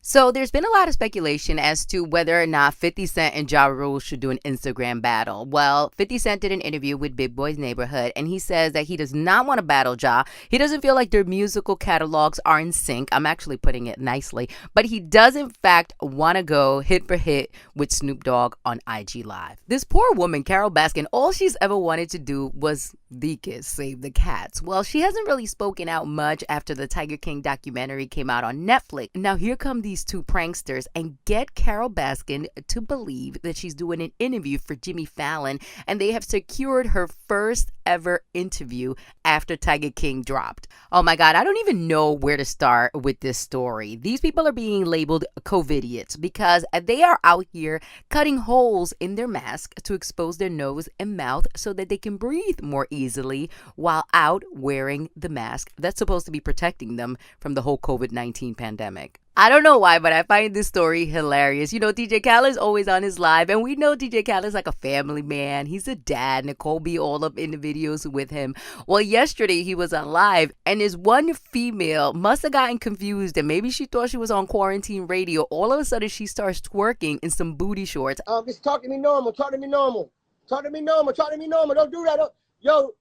So there's been a lot of speculation as to whether or not 50 Cent and Ja Rule should do an Instagram battle. Well, 50 Cent did an interview with Big Boy's Neighborhood, and he says that he does not want to battle Ja. He doesn't feel like their musical catalogs are in sync. I'm actually putting it nicely. But he does, in fact, want to go hit for hit with Snoop Dogg on IG Live. This poor woman, Carol Baskin, all she's ever wanted to do was the kids save the cats. Well, she hasn't really spoken out much after the Tiger King documentary came out on Netflix. Now, here come these two pranksters and get Carol Baskin to believe that she's doing an interview for Jimmy Fallon, and they have secured her first ever interview after Tiger King dropped. Oh my God, I don't even know where to start with this story. These people are being labeled Cove Idiots because they are out here cutting holes in their mask to expose their nose and mouth so that they can breathe more easily while out wearing the mask that's supposed to be protecting them from the whole COVID-19 pandemic. I don't know why, but I find this story hilarious. You know, DJ Khaled's always on his live, and we know DJ Khaled's like a family man. He's a dad. Nicole be all up in the videos with him. Well, yesterday he was on live, and his one female must have gotten confused, and maybe she thought she was on quarantine radio. All of a sudden, she starts twerking in some booty shorts. Just talk to me normal. Talk to me normal. Talk to me normal. Talk to me normal. Don't do that. Yo,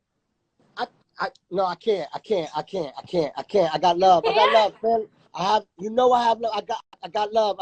no, I can't. I got love. I got love, man. I have love. I got love.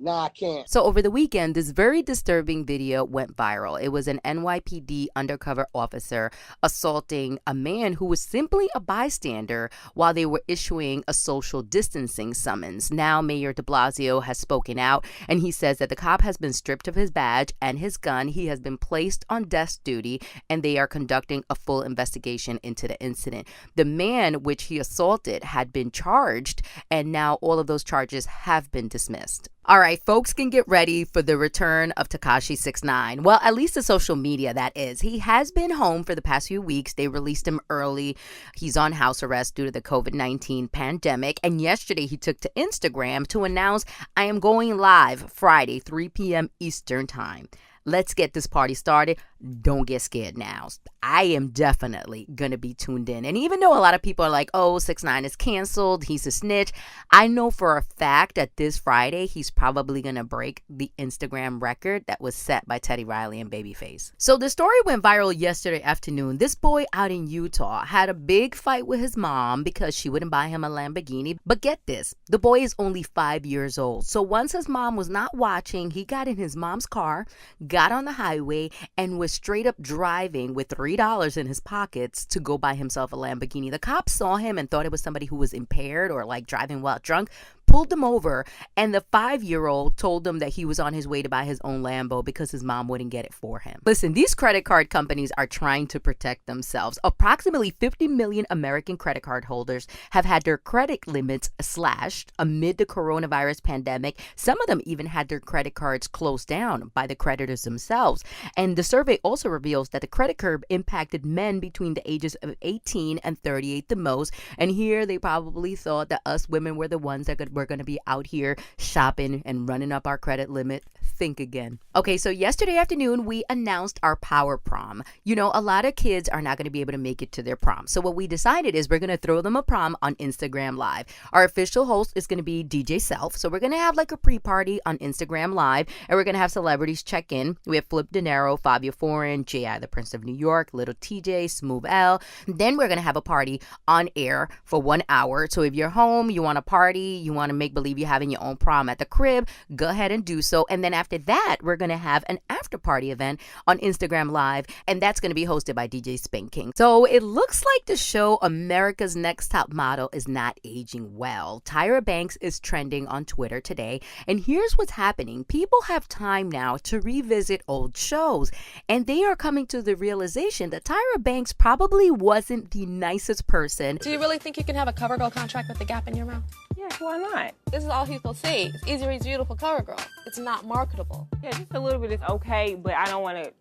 Nah, I can't. So over the weekend, this very disturbing video went viral. It was an NYPD undercover officer assaulting a man who was simply a bystander while they were issuing a social distancing summons. Now, Mayor de Blasio has spoken out, and he says that the cop has been stripped of his badge and his gun. He has been placed on desk duty, and they are conducting a full investigation into the incident. The man which he assaulted had been charged, and now all of those charges have been dismissed. All right, folks can get ready for the return of Tekashi 6ix9ine. Well, at least the social media, that is. He has been home for the past few weeks. They released him early. He's on house arrest due to the COVID-19 pandemic. And yesterday he took to Instagram to announce, I am going live Friday, 3 p.m. Eastern time. Let's get this party started. Don't get scared now. I am definitely going to be tuned in. And even though a lot of people are like, oh, 6ix9ine is canceled, he's a snitch, I know for a fact that this Friday, he's probably going to break the Instagram record that was set by Teddy Riley and Babyface. So the story went viral yesterday afternoon. This boy out in Utah had a big fight with his mom because she wouldn't buy him a Lamborghini. But get this, the boy is only 5 years old. So once his mom was not watching, he got in his mom's car, got on the highway, and was straight up driving with $3 in his pockets to go buy himself a Lamborghini. The cops saw him and thought it was somebody who was impaired or like driving while drunk, pulled him over, and the 5-year-old told him that he was on his way to buy his own Lambo because his mom wouldn't get it for him. Listen, these credit card companies are trying to protect themselves. Approximately 50 million American credit card holders have had their credit limits slashed amid the coronavirus pandemic. Some of them even had their credit cards closed down by the creditors themselves. And the survey also reveals that the credit curve impacted men between the ages of 18 and 38 the most. And here they probably thought that us women were the ones that we're going to be out here shopping and running up our credit limit. Think again. Okay, so yesterday afternoon, we announced our Power Prom. You know, a lot of kids are not going to be able to make it to their prom. So what we decided is we're going to throw them a prom on Instagram Live. Our official host is going to be DJ Self. So we're going to have like a pre-party on Instagram Live, and we're going to have celebrities check in. We have Flip De Niro, Fabio Foreign, J.I. the Prince of New York, Little TJ, Smooth L. Then we're going to have a party on air for 1 hour. So if you're home, you want to party, you want to make believe you're having your own prom at the crib, go ahead and do so. And then after that, we're going to have an after party event on Instagram Live, and that's going to be hosted by DJ Spanking. So it looks like the show America's Next Top Model is not aging well. Tyra Banks is trending on Twitter today, and here's what's happening. People have time now to revisit old shows, and they are coming to the realization that Tyra Banks probably wasn't the nicest person. Do you really think you can have a cover girl contract with a gap in your mouth? Yeah, why not? This is all people see. It's easier to beautiful cover girl. It's not marketable. Yeah, just a little bit is okay, but I don't want to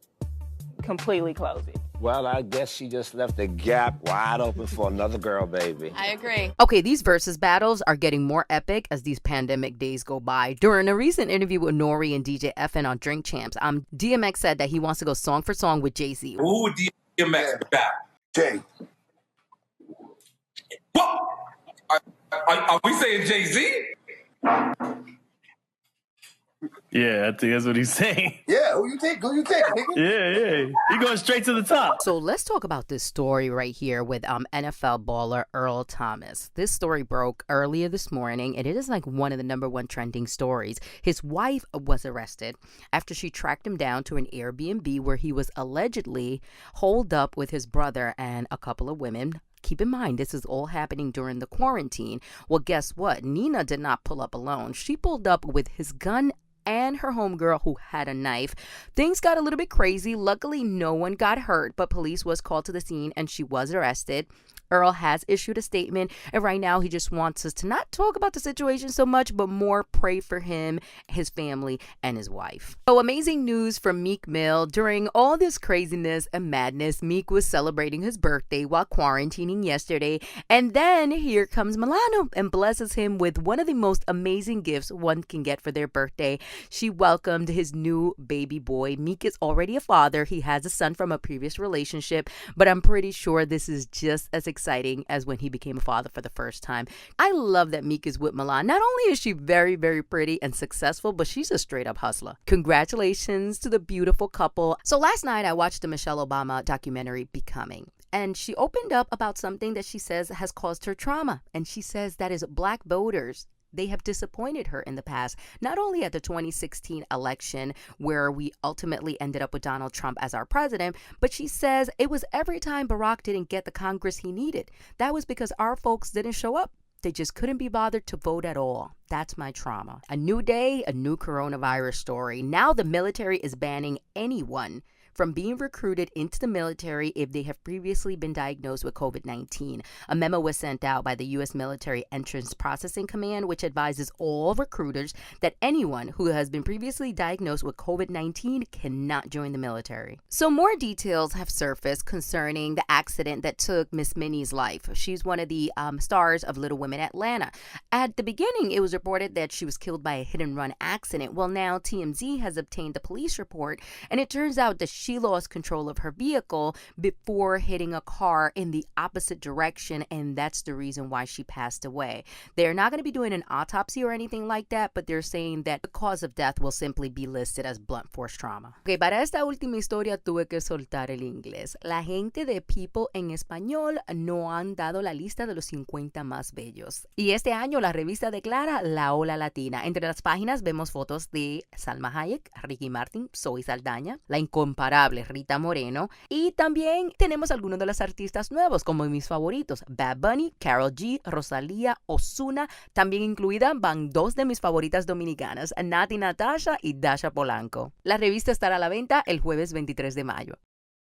completely close it. Well, I guess she just left the gap wide open for another girl, baby. I agree. Okay, these versus battles are getting more epic as these pandemic days go by. During a recent interview with Nori and DJ FN on Drink Champs, DMX said that he wants to go song for song with Jay-Z. Who would DMX back? Jay. What? Are we saying Jay-Z? Yeah, I think that's what he's saying. Yeah, who you take? Nigga? Yeah. He going straight to the top. So let's talk about this story right here with NFL baller Earl Thomas. This story broke earlier this morning, and it is like one of the #1 trending stories. His wife was arrested after she tracked him down to an Airbnb where he was allegedly holed up with his brother and a couple of women. Keep in mind, this is all happening during the quarantine. Well, guess what? Nina did not pull up alone. She pulled up with his gun and her homegirl who had a knife. Things got a little bit crazy. Luckily, no one got hurt, but police was called to the scene and she was arrested. Earl has issued a statement, and right now he just wants us to not talk about the situation so much, but more pray for him, his family, and his wife. So amazing news from Meek Mill. During all this craziness and madness, Meek was celebrating his birthday while quarantining yesterday, and then here comes Milano and blesses him with one of the most amazing gifts one can get for their birthday. She welcomed his new baby boy. Meek is already a father. He has a son from a previous relationship, but I'm pretty sure this is just as exciting as when he became a father for the first time. I love that Meek is with Milan. Not only is she very, very pretty and successful, but she's a straight up hustler. Congratulations to the beautiful couple. So last night I watched the Michelle Obama documentary Becoming, and she opened up about something that she says has caused her trauma. And she says that is Black voters. They have disappointed her in the past, not only at the 2016 election where we ultimately ended up with Donald Trump as our president, but she says it was every time Barack didn't get the Congress he needed. That was because our folks didn't show up. They just couldn't be bothered to vote at all. That's my trauma. A new day, a new coronavirus story. Now the military is banning anyone from being recruited into the military if they have previously been diagnosed with COVID-19. A memo was sent out by the U.S. Military Entrance Processing Command, which advises all recruiters that anyone who has been previously diagnosed with COVID-19 cannot join the military. So more details have surfaced concerning the accident that took Miss Minnie's life. She's one of the stars of Little Women Atlanta. At the beginning, it was reported that she was killed by a hit-and-run accident. Well, now TMZ has obtained the police report, and it turns out that she lost control of her vehicle before hitting a car in the opposite direction, and that's the reason why she passed away. They're not going to be doing an autopsy or anything like that, but they're saying that the cause of death will simply be listed as blunt force trauma. Ok, para esta última historia tuve que soltar el inglés. La gente de People en español no han dado la lista de los 50 más bellos. Y este año la revista declara la ola latina. Entre las páginas vemos fotos de Salma Hayek, Ricky Martin, Zoe Saldaña, la incomparable Rita Moreno, y también tenemos algunos de los artistas nuevos como mis favoritos: Bad Bunny, Karol G, Rosalía, Ozuna. También incluida van dos de mis favoritas dominicanas, Nati Natasha y Dasha Polanco. La revista estará a la venta el jueves 23 de mayo.